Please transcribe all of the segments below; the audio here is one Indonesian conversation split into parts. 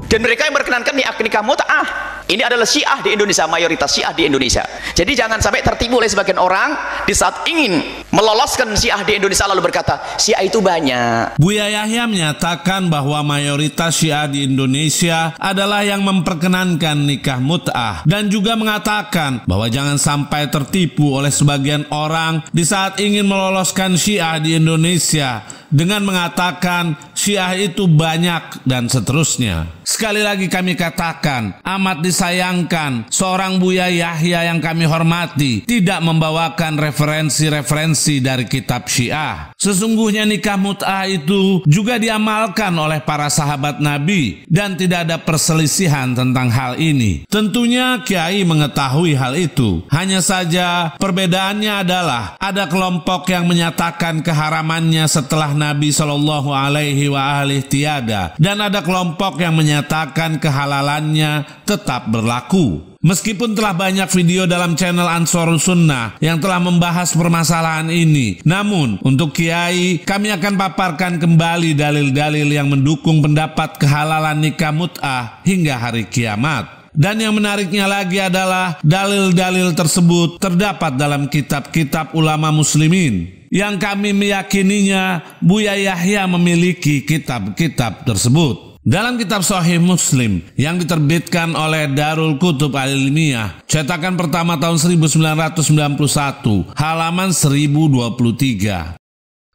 Dan mereka yang berkenankan nikah mut'ah. Ini adalah Syiah di Indonesia, mayoritas Syiah di Indonesia. Jadi jangan sampai tertipu oleh sebagian orang di saat ingin meloloskan Syiah di Indonesia lalu berkata, Syiah itu banyak. Buya Yahya menyatakan bahwa mayoritas Syiah di Indonesia adalah yang memperkenankan nikah mut'ah, dan juga mengatakan bahwa jangan sampai tertipu oleh sebagian orang di saat ingin meloloskan Syiah di Indonesia dengan mengatakan Syiah itu banyak dan seterusnya. Sekali lagi kami katakan, amat disayangkan seorang Buya Yahya yang kami hormati tidak membawakan referensi-referensi dari kitab Syiah. Sesungguhnya nikah mut'ah itu juga diamalkan oleh para sahabat Nabi dan tidak ada perselisihan tentang hal ini. Tentunya Kiai mengetahui hal itu. Hanya saja perbedaannya adalah ada kelompok yang menyatakan keharamannya setelah Nabi Shallallahu Alaihi Wasallam tiada, dan ada kelompok yang menyatakan kehalalannya tetap berlaku. Meskipun telah banyak video dalam channel Ansarus Sunnah yang telah membahas permasalahan ini, namun untuk Kiai kami akan paparkan kembali dalil-dalil yang mendukung pendapat kehalalan nikah mut'ah hingga hari kiamat. Dan yang menariknya lagi adalah dalil-dalil tersebut terdapat dalam kitab-kitab ulama muslimin yang kami meyakininya Buya Yahya memiliki kitab-kitab tersebut. Dalam kitab Sahih Muslim yang diterbitkan oleh Darul Kutub Al-Ilmiyah, cetakan pertama tahun 1991, halaman 1023.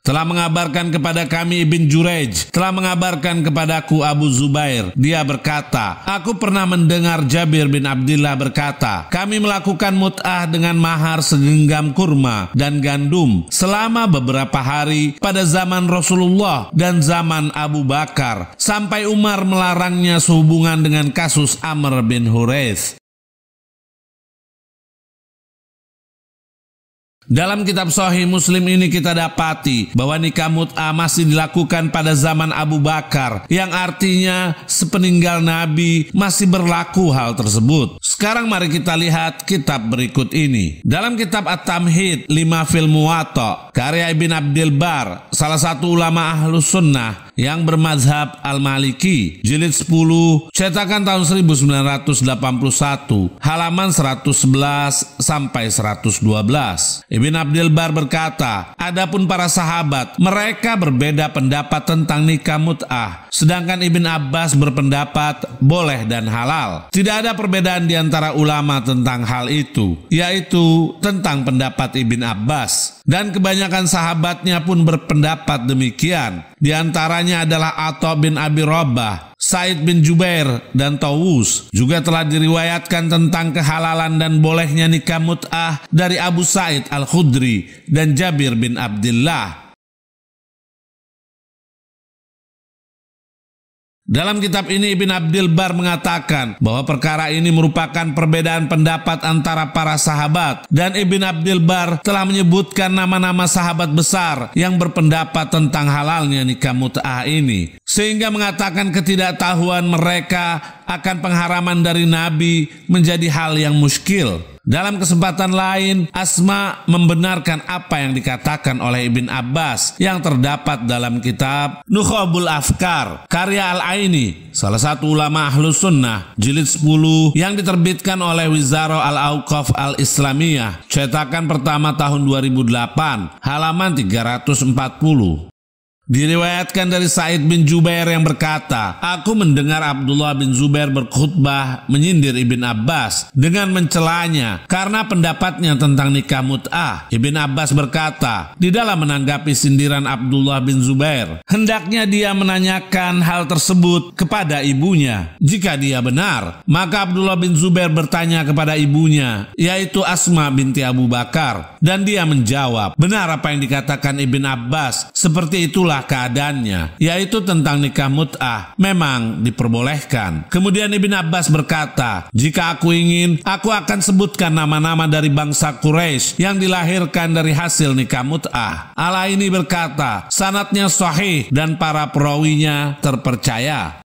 Telah mengabarkan kepada kami Ibn Jurayj, telah mengabarkan kepadaku Abu Zubair. Dia berkata, aku pernah mendengar Jabir bin Abdillah berkata, kami melakukan mut'ah dengan mahar segenggam kurma dan gandum selama beberapa hari pada zaman Rasulullah dan zaman Abu Bakar, sampai Umar melarangnya sehubungan dengan kasus Amr bin Huraith. Dalam kitab Sahih Muslim ini kita dapati bahwa nikah mut'ah masih dilakukan pada zaman Abu Bakar, yang artinya sepeninggal Nabi masih berlaku hal tersebut. Sekarang mari kita lihat kitab berikut ini. Dalam kitab At-Tamhid Lima fil Muwatta, karya Ibn Abdil Bar, salah satu ulama Ahlus Sunnah yang bermazhab Al-Maliki, jilid 10, cetakan tahun 1981, halaman 111 sampai 112. Ibn Abdil Bar berkata, adapun para sahabat, mereka berbeda pendapat tentang nikah mut'ah, sedangkan Ibn Abbas berpendapat boleh dan halal. Tidak ada perbedaan di antara ulama tentang hal itu, yaitu tentang pendapat Ibn Abbas. Dan kebanyakan sahabatnya pun berpendapat demikian. Di antaranya adalah Atha bin Abi Rabah, Said bin Jubair, dan Tawus. Juga telah diriwayatkan tentang kehalalan dan bolehnya nikah mut'ah dari Abu Sa'id Al-Khudri dan Jabir bin Abdillah. Dalam kitab ini Ibn Abdil Bar mengatakan bahwa perkara ini merupakan perbedaan pendapat antara para sahabat, dan Ibn Abdil Bar telah menyebutkan nama-nama sahabat besar yang berpendapat tentang halalnya nikah mut'ah ini, sehingga mengatakan ketidaktahuan mereka akan pengharaman dari Nabi menjadi hal yang muskil. Dalam kesempatan lain, Asma membenarkan apa yang dikatakan oleh Ibn Abbas yang terdapat dalam kitab Nukhabul Afkar, karya Al-Aini, salah satu ulama Ahlus Sunnah, jilid 10, yang diterbitkan oleh Wizara Al-Awqaf Al-Islamiyah, cetakan pertama tahun 2008, halaman 340. Diriwayatkan dari Said bin Jubair yang berkata, aku mendengar Abdullah bin Zubair berkhutbah menyindir Ibn Abbas dengan mencelanya karena pendapatnya tentang nikah mut'ah. Ibn Abbas berkata, di dalam menanggapi sindiran Abdullah bin Zubair, hendaknya dia menanyakan hal tersebut kepada ibunya. Jika dia benar, maka Abdullah bin Zubair bertanya kepada ibunya, yaitu Asma binti Abu Bakar, dan dia menjawab, benar apa yang dikatakan Ibn Abbas, seperti itulah keadaannya, yaitu tentang nikah mut'ah memang diperbolehkan. Kemudian Ibn Abbas berkata, jika aku ingin, aku akan sebutkan nama-nama dari bangsa Quraisy yang dilahirkan dari hasil nikah mut'ah. Al-Aini berkata, sanadnya sahih dan para perawinya terpercaya.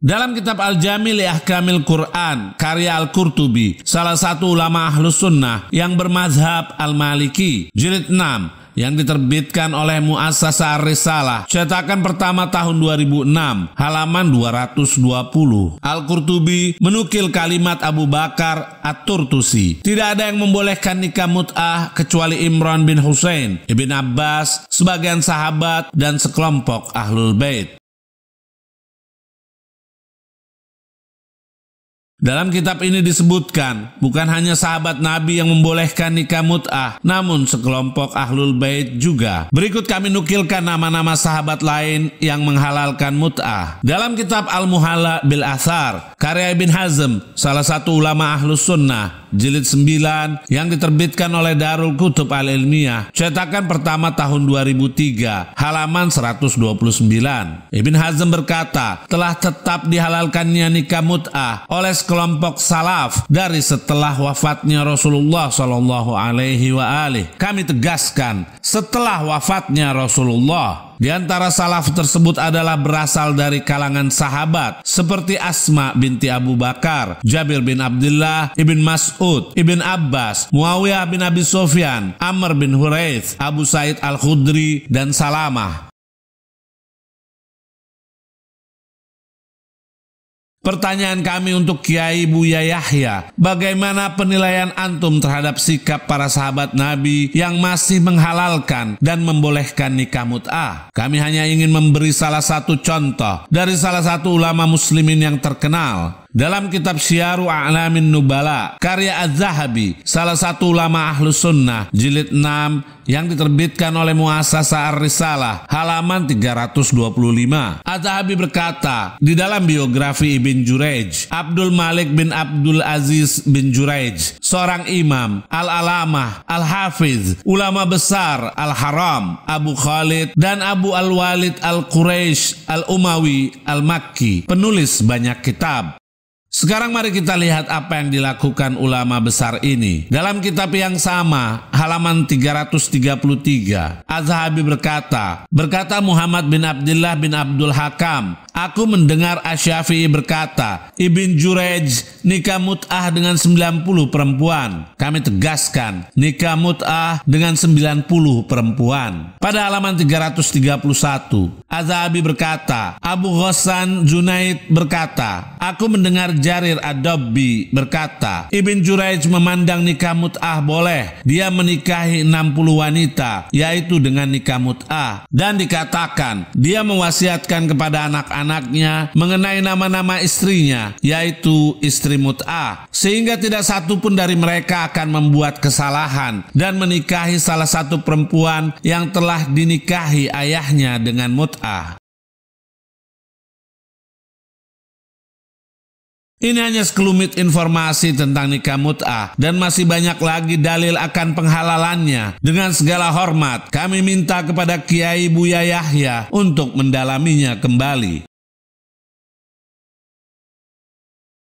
Dalam kitab Al-Jami' li Ahkamil Quran, karya Al-Qurtubi, salah satu ulama Ahlus Sunnah yang bermazhab Al-Maliki, jilid 6, yang diterbitkan oleh Muassasah Ar-Risalah, cetakan pertama tahun 2006, halaman 220. Al-Qurtubi menukil kalimat Abu Bakar At-Turtusi, tidak ada yang membolehkan nikah mut'ah kecuali Imran bin Husain, Ibn Abbas, sebagian sahabat, dan sekelompok Ahlul Bait. Dalam kitab ini disebutkan, bukan hanya sahabat Nabi yang membolehkan nikah mut'ah, namun sekelompok Ahlul Bait juga. Berikut kami nukilkan nama-nama sahabat lain yang menghalalkan mut'ah. Dalam kitab Al-Muhalla bil Athar, karya Ibn Hazm, salah satu ulama Ahlus Sunnah, jilid 9, yang diterbitkan oleh Darul Kutub Al-Ilmiyah, cetakan pertama tahun 2003, halaman 129. Ibn Hazm berkata, telah tetap dihalalkannya nikah mut'ah oleh kelompok salaf dari setelah wafatnya Rasulullah Shallallahu Alaihi Wasallam. Kami tegaskan, setelah wafatnya Rasulullah. Di antara salaf tersebut adalah berasal dari kalangan sahabat seperti Asma binti Abu Bakar, Jabir bin Abdullah, Ibn Mas'ud, Ibn Abbas, Muawiyah bin Abi Sufyan, Amr bin Huraith, Abu Sa'id Al-Khudri, dan Salamah. Pertanyaan kami untuk Kiai Buya Yahya, bagaimana penilaian antum terhadap sikap para sahabat Nabi yang masih menghalalkan dan membolehkan nikah mut'ah? Kami hanya ingin memberi salah satu contoh dari salah satu ulama muslimin yang terkenal. Dalam kitab Syiaru A'lamin Nubala, karya Az-Zahabi, salah satu ulama Ahlus Sunnah, jilid 6, yang diterbitkan oleh Muassasah Ar-Risalah, halaman 325. Az-Zahabi berkata, di dalam biografi Ibn Jurayj, Abdul Malik bin Abdul Aziz bin Jurayj, seorang imam, al-alamah, al-hafiz, ulama besar, al-haram, Abu Khalid, dan Abu al-Walid al-Quraisy, al-Umawi, al-Makki, penulis banyak kitab. Sekarang mari kita lihat apa yang dilakukan ulama besar ini. Dalam kitab yang sama, halaman 333, Az-Zahabi berkata Muhammad bin Abdullah bin Abdul Hakam, aku mendengar Asy-Syafi'i berkata, Ibn Jurayj nikah mut'ah dengan 90 perempuan. Kami tegaskan, nikah mut'ah dengan 90 perempuan. Pada halaman 331, Az-Zahabi berkata, Abu Ghassan Junaid berkata, aku mendengar Jarir Ad-Dabbi berkata, Ibn Jurayj memandang nikah mut'ah boleh. Dia menikahi 60 wanita, yaitu dengan nikah mut'ah. Dan dikatakan, dia mewasiatkan kepada anak-anaknya mengenai nama-nama istrinya, yaitu istri mut'ah. Sehingga tidak satu pun dari mereka akan membuat kesalahan dan menikahi salah satu perempuan yang telah dinikahi ayahnya dengan mut'ah. Ini hanya sekelumit informasi tentang nikah mut'ah dan masih banyak lagi dalil akan penghalalannya. Dengan segala hormat, kami minta kepada Kiai Buya Yahya untuk mendalaminya kembali.